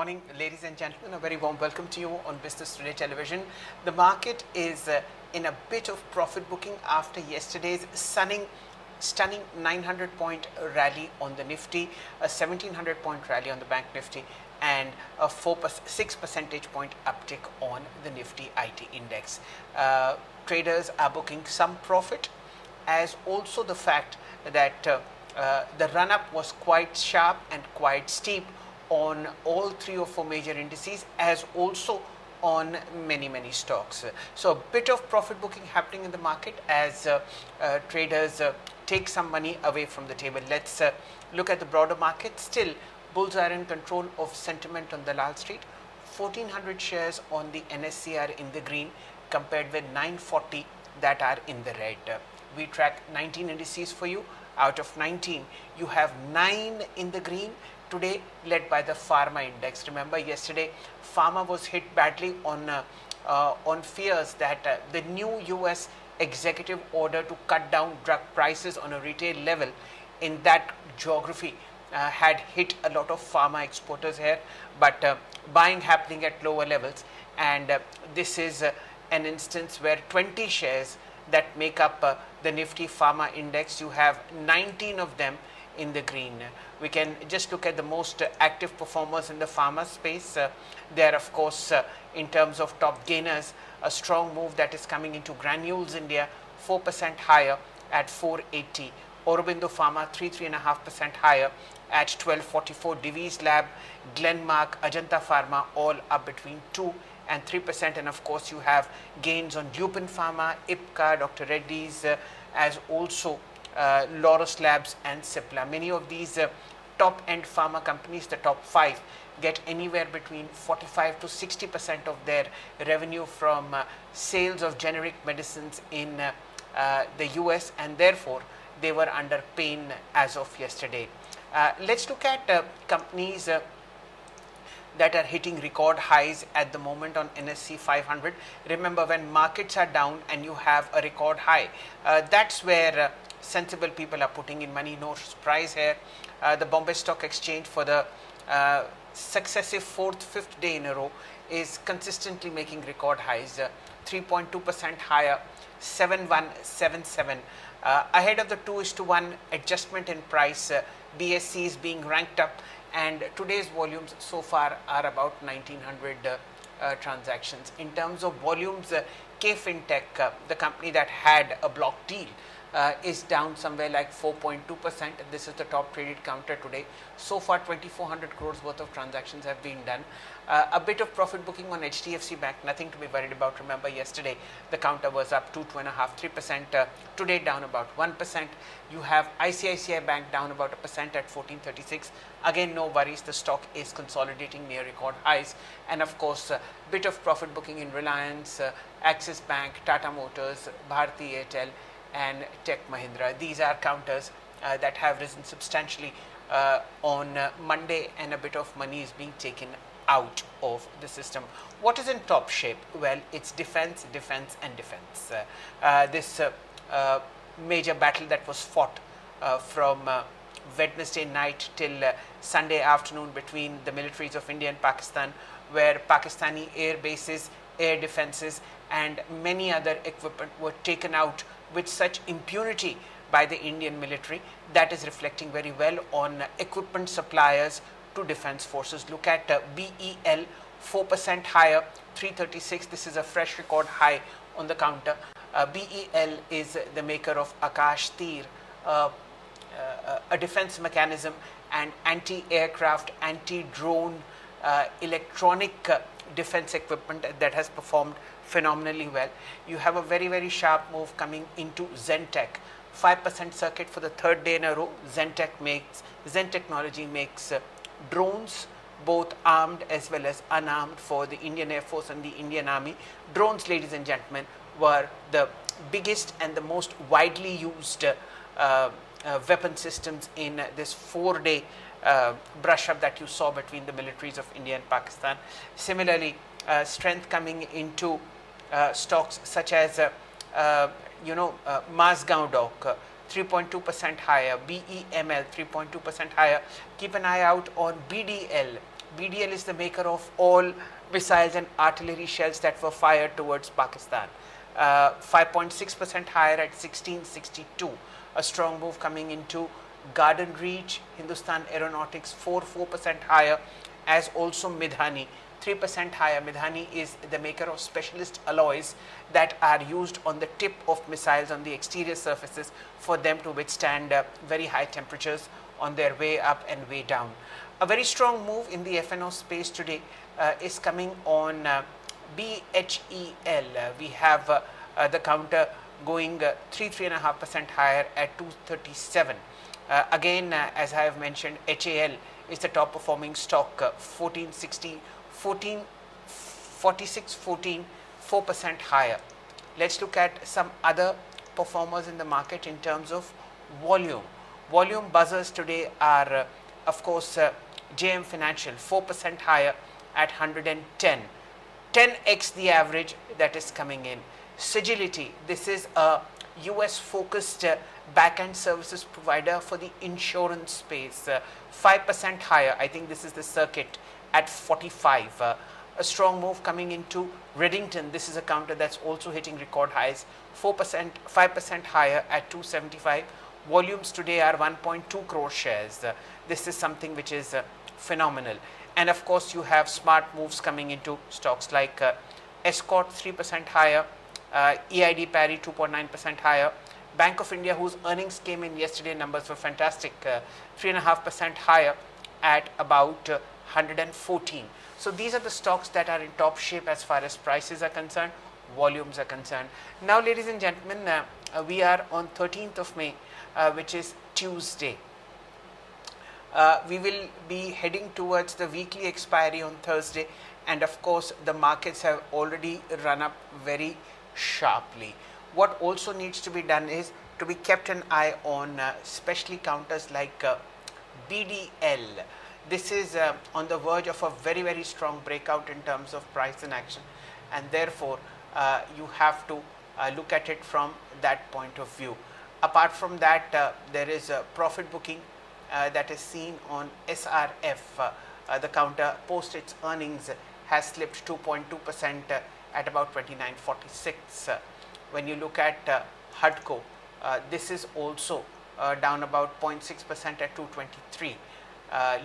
morning, ladies and gentlemen. A very warm welcome to you on Business Today Television. The market is in a bit of profit booking after yesterday's stunning 900-point rally on the Nifty, a 1700-point rally on the Bank Nifty, and a 6 percentage point uptick on the Nifty IT index. Traders are booking some profit, as also the fact that the run-up was quite sharp and quite steep on all 3 or 4 major indices, as also on many stocks. So a bit of profit booking happening in the market as traders take some money away from the table. Let's look at the broader market. Still, bulls are in control of sentiment on Dalal Street. 1400 shares on the NSE are in the green, compared with 940 that are in the red. We track 19 indices for you. Out of 19, you have 9 in the green today, led by the Pharma index. Remember, yesterday Pharma was hit badly on fears that the new US executive order to cut down drug prices on a retail level in that geography had hit a lot of pharma exporters here, but buying happening at lower levels, and this is an instance where 20 shares that make up the Nifty Pharma index, you have 19 of them in the green. We can just look at the most active performers in the pharma space. There, of course, in terms of top gainers, a strong move that is coming into Granules India, 4% higher at 480. Aurobindo Pharma, 3.5% higher at 1244. Divi's Lab, Glenmark, Ajanta Pharma, all up between 2 and 3%. And of course, you have gains on Lupin Pharma, Ipca, Dr. Reddy's, as also Laurus Labs and Cipla. Many of these top-end pharma companies, the top 5, get anywhere between 45 to 60% of their revenue from sales of generic medicines in the US, and therefore they were under pain as of yesterday. Let's look at companies that are hitting record highs at the moment on NSE 500. Remember, when markets are down and you have a record high, that's where sensible people are putting in money. No surprise here. The Bombay Stock Exchange, for the successive 4th, 5th day in a row, is consistently making record highs, 3.2% higher, 7177. Ahead of the 2:1 adjustment in price, BSE is being ranked up, and today's volumes so far are about 1900 transactions. In terms of volumes, K-Fintech, the company that had a block deal, is down somewhere like 4.2%. This is the top traded counter today. So far, 2400 crores worth of transactions have been done. A bit of profit booking on HDFC Bank, nothing to be worried about. Remember, yesterday the counter was up 2.5-3%. Today down about 1%. You have ICICI Bank down about 1% at 1436. Again, no worries. The stock is consolidating near record highs. And of course, a bit of profit booking in Reliance, Axis Bank, Tata Motors, Bharti Airtel, and Tech Mahindra. These are counters that have risen substantially on Monday, and a bit of money is being taken out of the system. What is in top shape? Well, it's defense, and defense. This major battle that was fought from Wednesday night till Sunday afternoon between the militaries of India and Pakistan, where Pakistani air bases, air defenses, and many other equipment were taken out with such impunity by the Indian military, that is reflecting very well on equipment suppliers to defense forces. Look at BEL, 4% higher, 336. This is a fresh record high on the counter. BEL is the maker of Akash Tir, a defense mechanism and anti-aircraft, anti-drone electronic defense equipment that has performed phenomenally well. You have a very sharp move coming into Zentech, 5% circuit for the 3rd day in a row. Zen Technology makes drones, both armed as well as unarmed, for the Indian Air Force and the Indian Army. Drones, ladies and gentlemen, were the biggest and the most widely used weapon systems in this 4-day brush up that you saw between the militaries of India and Pakistan. Similarly, strength coming into stocks such as Mazgaon Dock, 3.2% higher, BEML 3.2% higher. Keep an eye out on BDL, BDL is the maker of all missiles and artillery shells that were fired towards Pakistan. 5.6% higher at 1662. A strong move coming into Garden Reach, Hindustan Aeronautics 4% higher, as also Midhani 3% higher. Midhani is the maker of specialist alloys that are used on the tip of missiles on the exterior surfaces for them to withstand very high temperatures on their way up and way down. A very strong move in the FNO space today is coming on BHEL. We have the counter going 3.5% higher at 237. Again, as I have mentioned, HAL is the top performing stock, 4% higher. Let's look at some other performers in the market in terms of volume. Volume buzzers today are, of course, JM Financial 4% higher at 110. 10x the average that is coming in. Sagility, this is a US focused back-end services provider for the insurance space, 5% higher. I think this is the circuit at 45. A strong move coming into Reddington. This is a counter that's also hitting record highs, 5% higher at 275. Volumes today are 1.2 crore shares. This is something which is phenomenal. And of course, you have smart moves coming into stocks like Escort 3% higher, EID Parry 2.9% higher, Bank of India, whose earnings came in yesterday, numbers were fantastic, 3.5% higher at about 114. So these are the stocks that are in top shape as far as prices are concerned, volumes are concerned. Now, ladies and gentlemen, we are on 13th of May, which is Tuesday. We will be heading towards the weekly expiry on Thursday, and of course the markets have already run up very sharply. What also needs to be done is to be kept an eye on especially counters like BDL. This is on the verge of a very strong breakout in terms of price and action, and therefore you have to look at it from that point of view. Apart from that, there is a profit booking that is seen on SRF. The counter post its earnings has slipped 2.2% at about 29.46. When you look at HUDCO, this is also down about 0.6% at 223.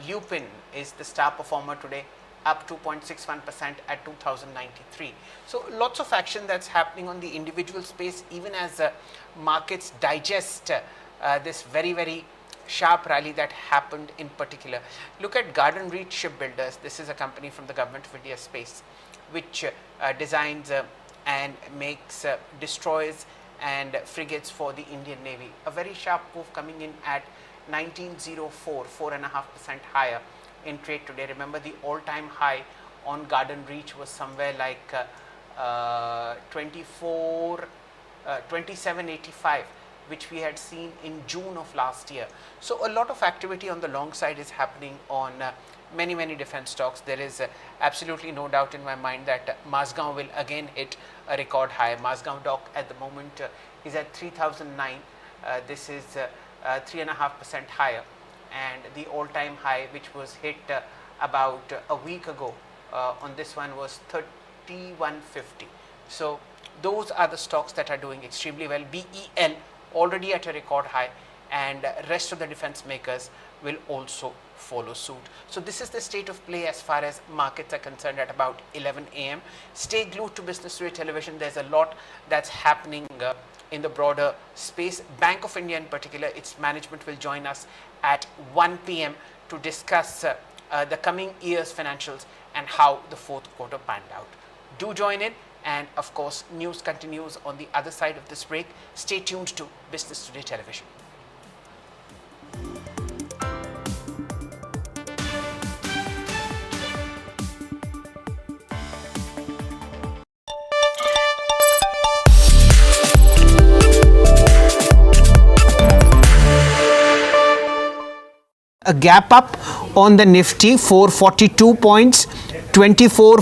Lupin is the star performer today, up 2.61% at 2093. So lots of action that's happening on the individual space, even as markets digest this very sharp rally that happened in particular. Look at Garden Reach Shipbuilders. This is a company from the Government of India space which designs and makes destroyers and frigates for the Indian Navy. A very sharp move coming in at 1904, 4.5% higher in trade today. Remember, the all-time high on Garden Reach was somewhere like 27.85, which we had seen in June of last year. So a lot of activity on the long side is happening on many defense stocks. There is absolutely no doubt in my mind that Mazgaon will again hit a record high. Mazgaon dock at the moment is at 3009. This is 3.5% higher, and the all-time high which was hit about a week ago on this one was 3150. So those are the stocks that are doing extremely well. BEL already at a record high, and rest of the defense makers will also follow suit. So this is the state of play as far as markets are concerned at about 11 a.m. Stay glued to Business Today Television. There's a lot that's happening in the broader space. Bank of India in particular, its management will join us at 1 p.m. to discuss the coming year's financials and how the fourth quarter panned out. Do join in, and of course news continues on the other side of this break. Stay tuned to Business Today Television. A gap up on the Nifty, 442 points, 24